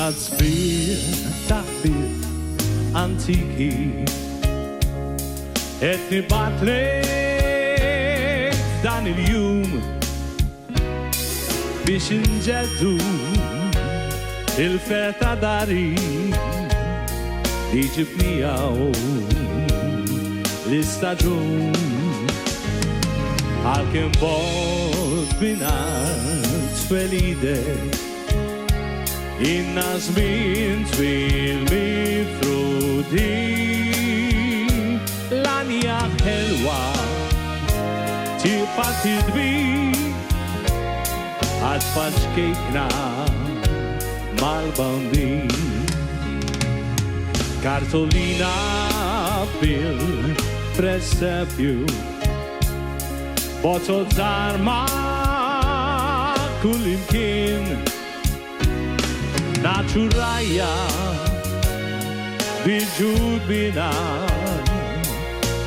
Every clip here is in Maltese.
għazbir taħbir antiki et nibatlek dan il-jum biex nġeddu il-feta dari li ġibnijaw l-istaġun għal-kem bod binat felidek inna żmien twil mifrudi l-anja ħelwa tibqa' tidbi għad kejkna mal-bambin kartolina bil-presepju botol tarma kullimkien naturajja bil-ġud bina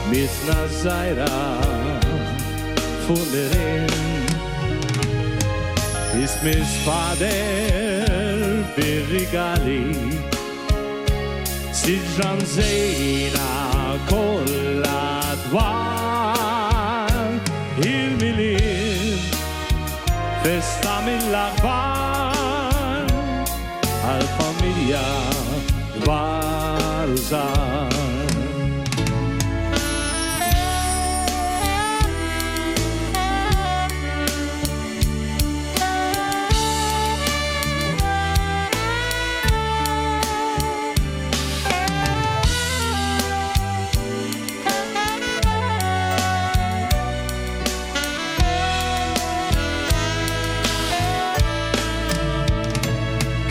mitna żgħira fuq l-irin Ismis fader bil-rigali siġran żejna kollha dwar il-milin festa mill-aħbar għal-familja dwar użar.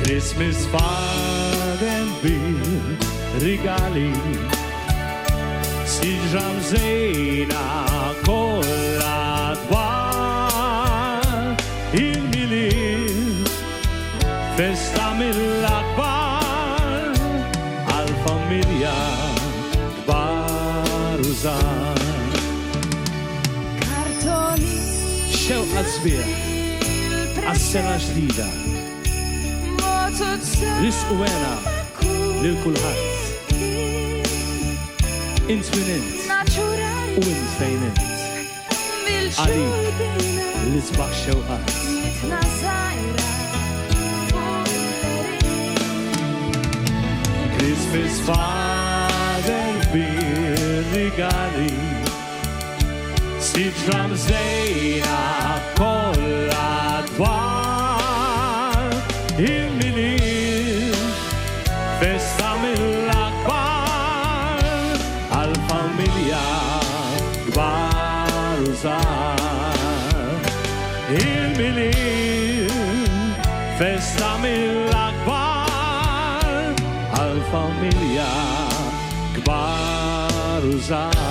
Christmas faden bil-rigali siġram żejna kollha dwar il-milin festa mill-akbar għal-familja kbar użar. Xewqa sbieħ għas-sena ġdida risqu għena lil-kulħadd int min int u int fejn int għalik li sbaħ xewqat Christmas fader bir-rigali siġram żejna kollha dwar il-milin festa mill-akbar għal-familja kbar użar. Il-milin festa mill-akbar għal-familja kbar użar.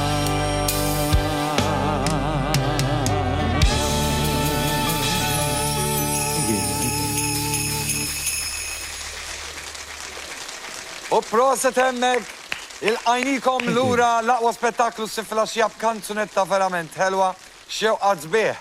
U proset hemmek il-qajnikom lura l-aqwa spettaklu s-sifla xjab kanzunetta verament ħelwa xewqat sbieħ.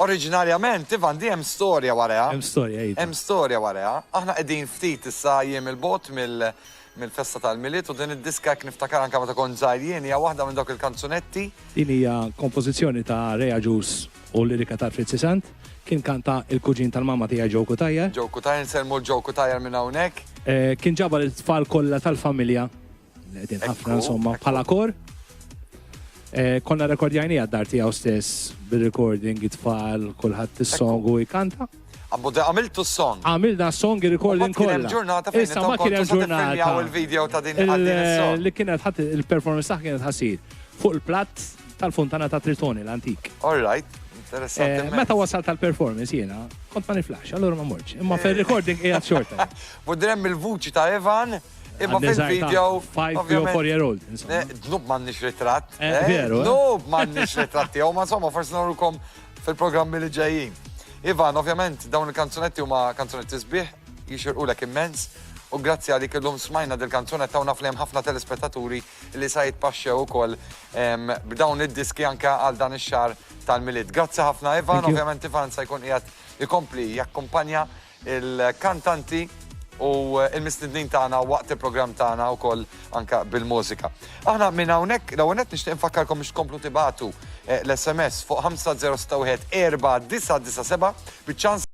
Oriġinarjament, Ivan, di hemm storja waraha. Hemm storja, jgħid. Hemm storja waraha. Aħna qegħdin ftit issa jiem il-bot mill-festa tal-miliet u din id-diska jekk niftakar anke meta kont żgħir jien hija waħda minn dawk il-kanzunetti. Din hija kompożizzjoni ta' Rea Juice u lirika ta' Fritzi Sant. Kien kanta il-kuġin tal-mamma tiegħi Joe Kutajja. Joe Kutajja, nselmu l-Joe Kutajja minn hawnhekk. Kien ġaba l-tfal kollha tal-familja. Qegħdin ħafna insomma bħala kor. Konna rekordjajni għad-dar tiegħu stess bil-recording it-tfal kulħadd is-song u jkanta. Għamiltu s-song. Għamilna s-song il-recording kollha. Kien hemm ġurnata fejn ma kien hemm ġurnata. il-video ta' din is-song. Li kienet ħadd il-performance tagħha kienet ħasir fuq il-platt tal-Fontana ta' Tritoni l-antik. All right. Meta wasal tal-performance jiena, kont ma niflax, allura ma morġ. Imma fil-recording qiegħed xorta. Budrem il-vuċi ta' Evan, imma fil-video. 5-4-year-old. Dnub m'għandniex ritratt. Veru. Dnub m'għandniex ritratt jew ma insomma forsi nagħmlukom fil-programmi li ġejjin. Ivan, ovvjament, dawn il-kanzunetti huma kanzunetti sbieħ, jixirqulek immens. U grazzi għalik illum smajna del-kanzunetta u naf li hemm ħafna telespettaturi li sa jitpaxxew ukoll b'dawn id-diski anke għal dan ix-xahar tal-milied. Grazzi ħafna Ivan, ovvjament Ivan se jkun qiegħed ikompli jakkumpanja il-kantanti u u il-mistednin tagħna waqt il-programm tagħna wkoll anka bil-mużika. Aħna minn hawnhekk l-ewwel qed nixtieq infakkarkom biex tkomplu tibatu l-SMS fuq 5061 4997 biċ-ċans